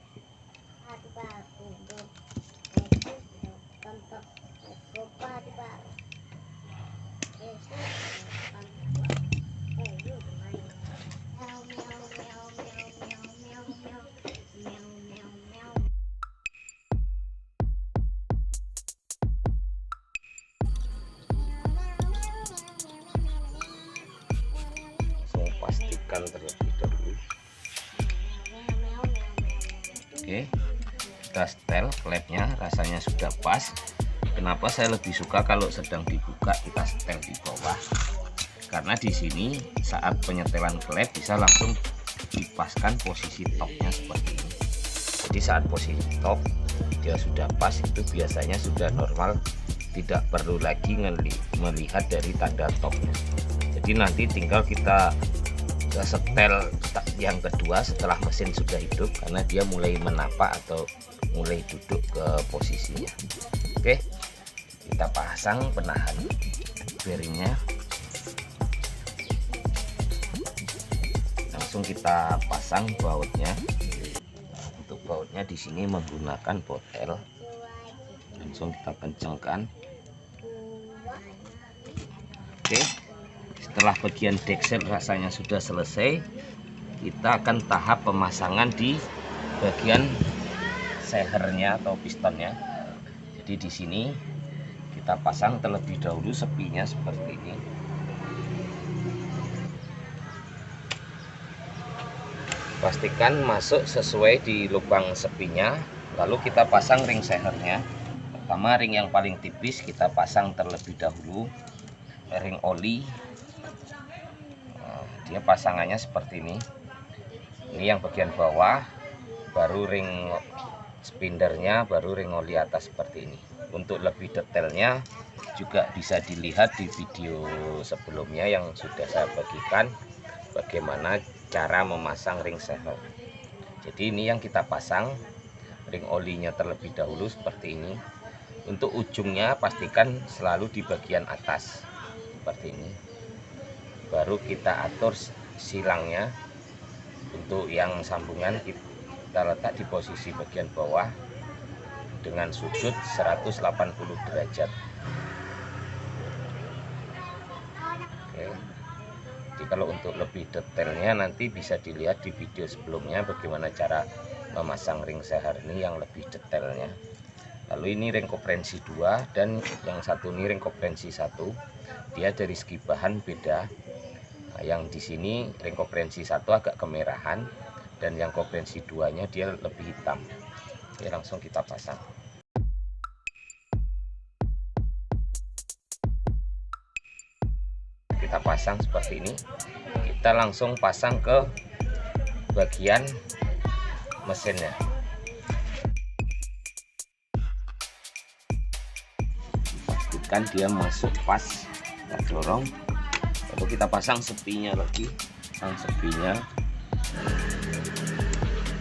saya pastikan terlebih dahulu. Oke, kita setel klepnya, rasanya sudah pas. Kenapa saya lebih suka kalau sedang dibuka kita setel di bawah? Karena di sini saat penyetelan klep bisa langsung dipaskan posisi topnya seperti ini. Jadi saat posisi top dia sudah pas, itu biasanya sudah normal, tidak perlu lagi melihat dari tanda topnya. Jadi nanti tinggal kita setel yang kedua setelah mesin sudah hidup, karena dia mulai menapak atau mulai duduk ke posisinya. Oke, kita pasang penahan bearingnya, langsung kita pasang bautnya. Untuk bautnya di sini menggunakan botel, langsung kita kencangkan. Oke, setelah bagian deksel rasanya sudah selesai, kita akan tahap pemasangan di bagian sehernya atau pistonnya. Jadi di sini kita pasang terlebih dahulu sepinya seperti ini. Pastikan masuk sesuai di lubang sepinya, lalu kita pasang ring sehernya. Pertama, ring yang paling tipis kita pasang terlebih dahulu, ring oli. Dia pasangannya seperti ini. Ini yang bagian bawah, baru ring spindernya, baru ring oli atas seperti ini. Untuk lebih detailnya juga bisa dilihat di video sebelumnya yang sudah saya bagikan bagaimana cara memasang ring seher. Jadi ini yang kita pasang, ring olinya terlebih dahulu seperti ini. Untuk ujungnya pastikan selalu di bagian atas seperti ini. Baru kita atur silangnya. Untuk yang sambungan kita letak di posisi bagian bawah dengan sudut 180 derajat. Oke. Jadi kalau untuk lebih detailnya nanti bisa dilihat di video sebelumnya bagaimana cara memasang ring seher ini yang lebih detailnya. Lalu ini ring komprehensi 2 dan yang satu ini ring komprehensi 1. Dia dari segi bahan beda. Nah, yang di sini ring komprehensi 1 agak kemerahan dan yang komprehensi 2-nya dia lebih hitam. Oke, langsung kita pasang. Kita pasang seperti ini. Kita langsung pasang ke bagian mesinnya. Pastikan dia masuk pas, kita dorong. Lalu kita pasang sepinya lagi, pasang sepinya.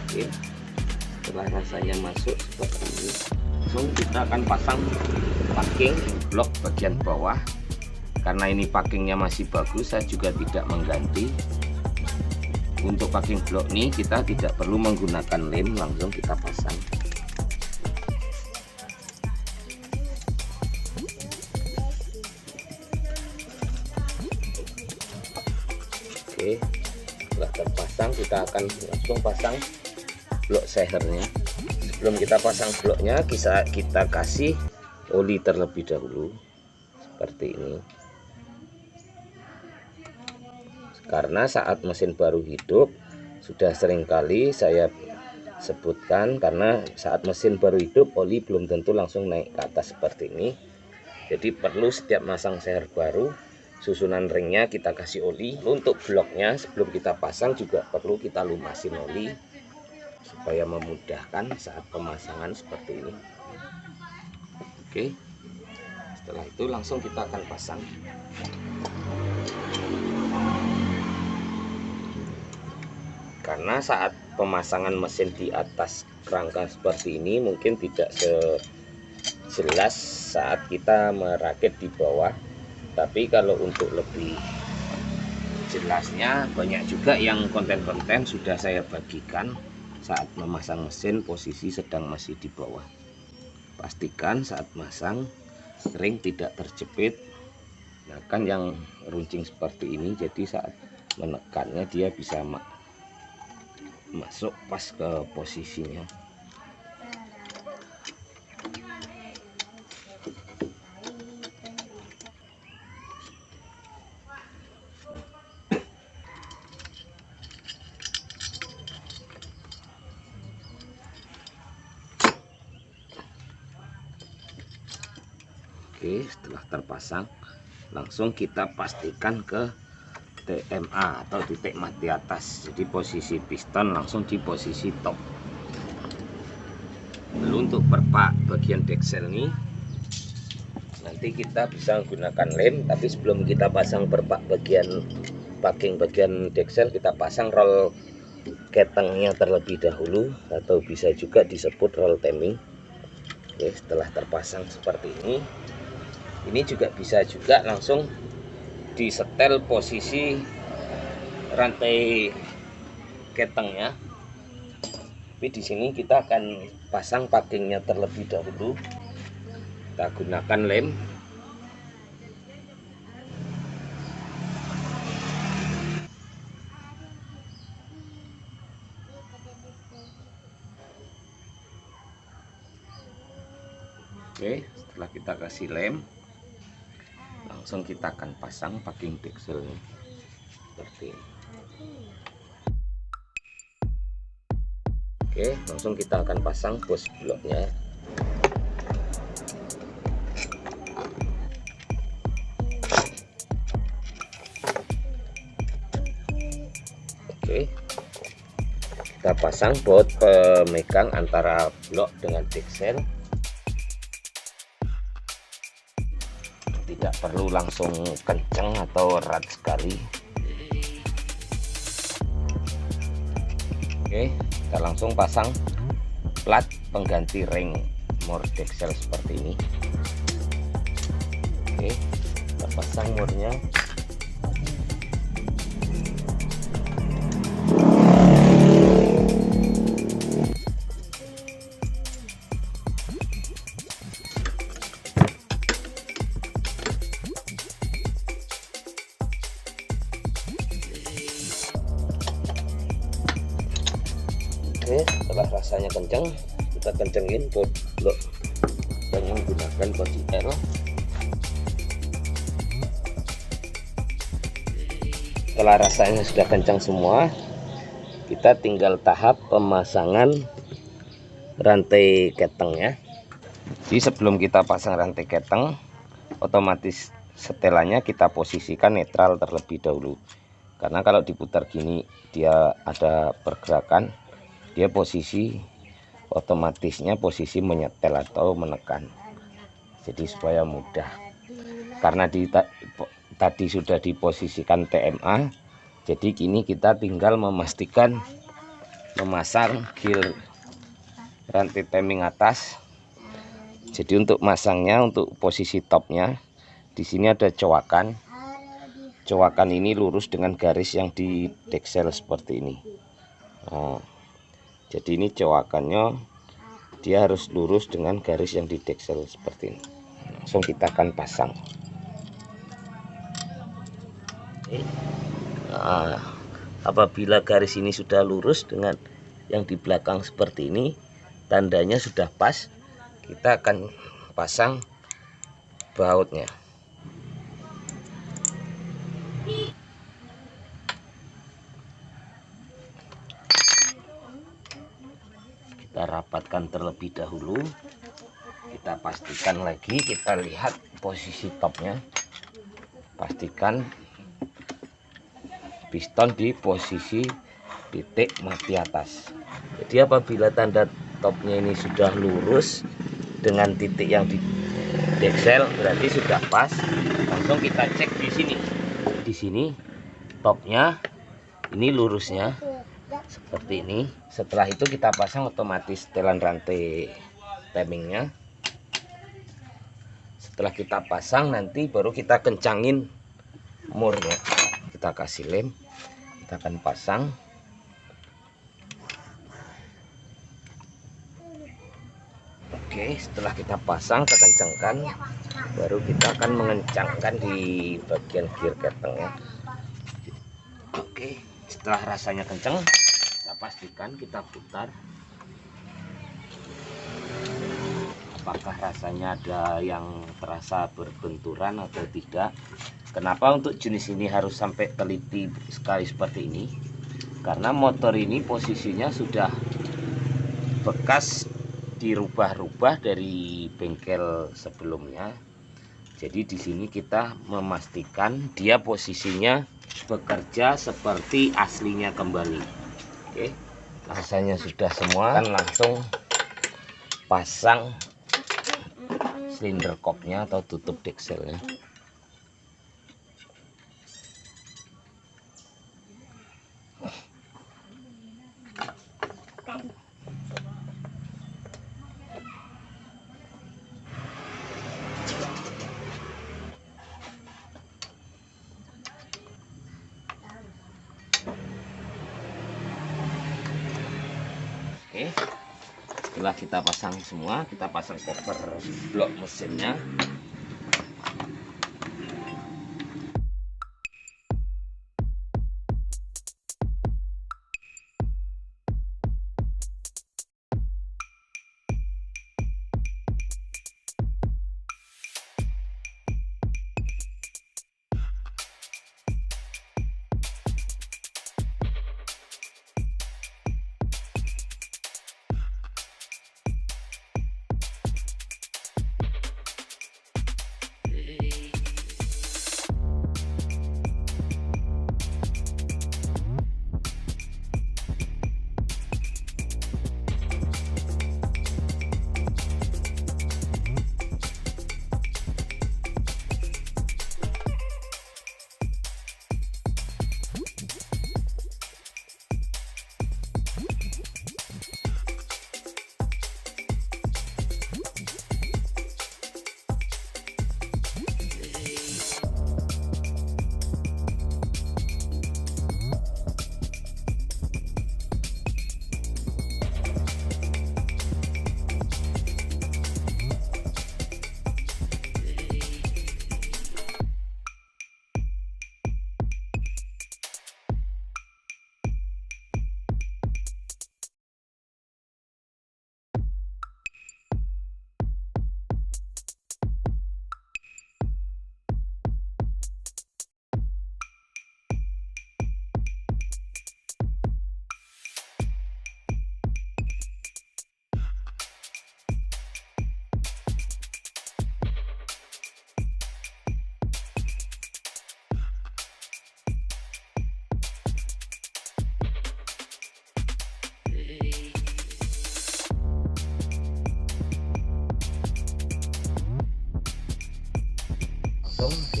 Oke, setelah rasanya masuk seperti ini, langsung kita akan pasang packing blok bagian bawah. Karena ini packingnya masih bagus, saya juga tidak mengganti. Untuk packing blok ini kita tidak perlu menggunakan lem, langsung kita pasang. Oke, setelah terpasang kita akan langsung pasang blok sehernya. Sebelum kita pasang bloknya, kita kasih oli terlebih dahulu seperti ini. Karena saat mesin baru hidup sudah seringkali saya sebutkan, karena saat mesin baru hidup oli belum tentu langsung naik ke atas seperti ini. Jadi perlu setiap masang seher baru susunan ringnya kita kasih oli. Untuk bloknya sebelum kita pasang juga perlu kita lumasin oli supaya memudahkan saat pemasangan seperti ini. Oke, setelah itu langsung kita akan pasang. Karena saat pemasangan mesin di atas kerangka seperti ini mungkin tidak sejelas saat kita merakit di bawah. Tapi kalau untuk lebih jelasnya, banyak juga yang konten-konten sudah saya bagikan saat memasang mesin posisi sedang masih di bawah. Pastikan saat masang ring tidak terjepit. Nah, kan yang runcing seperti ini, jadi saat menekannya dia bisa masuk pas ke posisinya. Oke, setelah terpasang langsung kita pastikan ke TMA atau titik mati atas. Jadi posisi piston langsung di posisi top. Lalu untuk perpak bagian deksel ini nanti kita bisa menggunakan lem, tapi sebelum kita pasang perpak bagian packing bagian deksel, kita pasang roll ketengnya terlebih dahulu, atau bisa juga disebut roll timing. Oke, setelah terpasang seperti ini juga bisa juga langsung disetel posisi rantai ketengnya. Tapi di sini kita akan pasang packingnya terlebih dahulu. Kita gunakan lem. Oke, setelah kita kasih lem, langsung kita akan pasang packing deksel seperti ini. Oke, langsung kita akan pasang bos bloknya. Oke, kita pasang baut pemegang antara blok dengan deksel. Tidak perlu langsung kencang atau erat sekali. Oke, kita langsung pasang plat pengganti ring mur deksel seperti ini. Oke, kita pasang murnya. Oke, setelah rasanya kencang, kita kencengin blok dan menggunakan kunci L. Setelah rasanya sudah kencang semua, kita tinggal tahap pemasangan rantai ketengnya. Jadi sebelum kita pasang rantai keteng, otomatis setelannya kita posisikan netral terlebih dahulu. Karena kalau diputar gini dia ada pergerakan, dia posisi otomatisnya posisi menyetel atau menekan. Jadi supaya mudah. Karena tadi sudah diposisikan TMA, jadi kini kita tinggal memastikan memasang gear rantai timing atas. Jadi untuk masangnya, untuk posisi topnya, di sini ada cowakan. Cowakan ini lurus dengan garis yang di deksel seperti ini. Nah, jadi ini cowakannya dia harus lurus dengan garis yang di deksel seperti ini. Langsung kita akan pasang. Nah, apabila garis ini sudah lurus dengan yang di belakang seperti ini, tandanya sudah pas. Kita akan pasang bautnya. Kita rapatkan terlebih dahulu, kita pastikan lagi, kita lihat posisi topnya, pastikan piston di posisi titik mati atas. Jadi apabila tanda topnya ini sudah lurus dengan titik yang di deksel, berarti sudah pas. Langsung kita cek di sini. Di sini topnya ini lurusnya seperti ini. Setelah itu kita pasang otomatis setelan rantai timingnya. Setelah kita pasang, nanti baru kita kencangin murnya. Kita kasih lem, kita akan pasang. Oke, setelah kita pasang, kita kencangkan, baru kita akan mengencangkan di bagian gear ketengnya. Oke, setelah rasanya kencang, kita pastikan kita putar. Apakah rasanya ada yang terasa berbenturan atau tidak. Kenapa untuk jenis ini harus sampai teliti sekali seperti ini? Karena motor ini posisinya sudah bekas dirubah-rubah dari bengkel sebelumnya. Jadi di sini kita memastikan dia posisinya bekerja seperti aslinya kembali. Oke, rasanya sudah semua, kan langsung pasang silinder kopnya atau tutup dekselnya. Oke, setelah kita pasang semua, kita pasang cover blok mesinnya.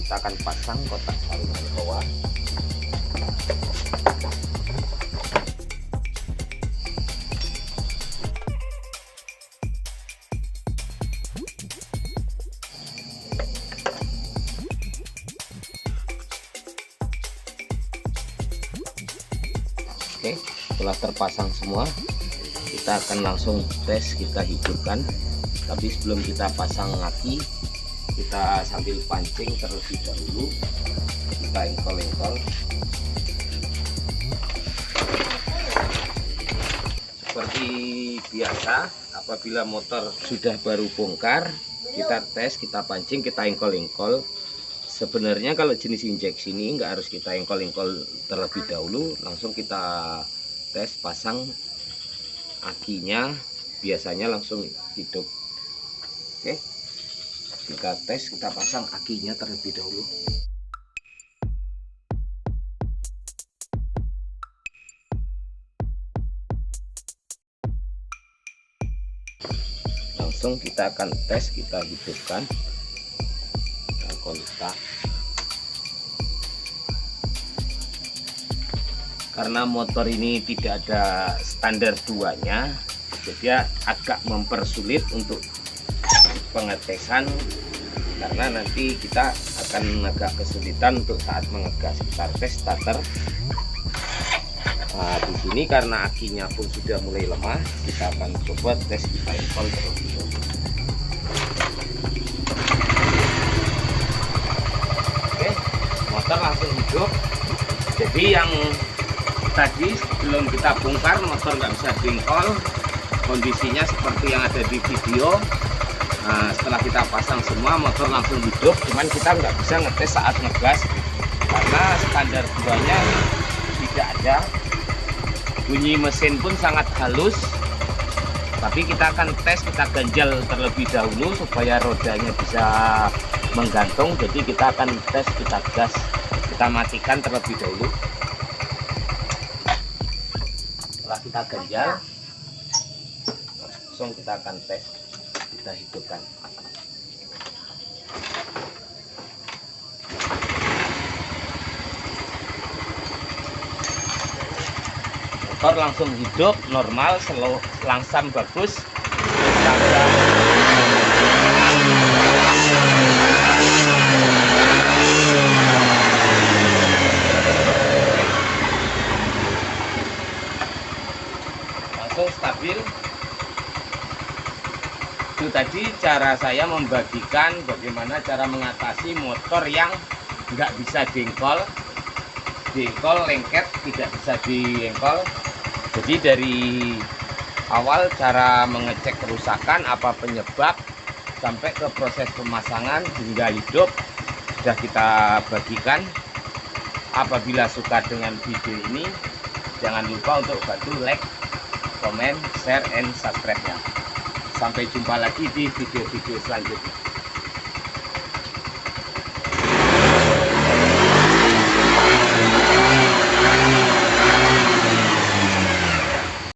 Kita akan pasang kotak saringan bawah. Oke, setelah terpasang semua, kita akan langsung tes, kita hidupkan. Tapi sebelum kita pasang aki, kita sambil pancing terlebih dahulu, kita engkol-engkol. Seperti biasa, apabila motor sudah baru bongkar, kita tes, kita pancing, kita engkol-engkol. Sebenarnya kalau jenis injeksi ini nggak harus kita engkol-engkol terlebih dahulu, langsung kita tes pasang akinya, biasanya langsung hidup. Oke, kita tes, kita pasang akinya terlebih dahulu. Langsung kita akan tes, kita hidupkan, kita kontak. Karena motor ini tidak ada standar 2-nya, jadi agak mempersulit untuk pengetesan, karena nanti kita akan agak kesulitan untuk saat mengegas. Kita tes starter. Nah, di sini karena akinya pun sudah mulai lemah, kita akan coba tes, kita engkol terlebih dahulu. Oke, motor langsung hidup. Jadi yang tadi sebelum kita bongkar motor nggak bisa diengkol, kondisinya seperti yang ada di video. Nah, setelah kita pasang semua, motor langsung hidup, cuman kita nggak bisa ngetes saat ngegas karena standar 2-nya tidak ada. Bunyi mesin pun sangat halus, Tapi kita akan tes, kita ganjal terlebih dahulu supaya rodanya bisa menggantung. Jadi kita akan tes, kita gas, kita matikan terlebih dahulu. Setelah kita ganjal, langsung kita akan tes, kita hidupkan. Motor langsung hidup normal, slow, langsam, bagus. Langsung stabil. Itu tadi cara saya membagikan bagaimana cara mengatasi motor yang nggak bisa dengkol, lengket, tidak bisa diengkol. Jadi dari awal cara mengecek kerusakan, apa penyebab, sampai ke proses pemasangan hingga hidup sudah kita bagikan. Apabila suka dengan video ini, jangan lupa untuk bantu like, komen, share, and subscribe-nya. Sampai jumpa lagi di video-video selanjutnya.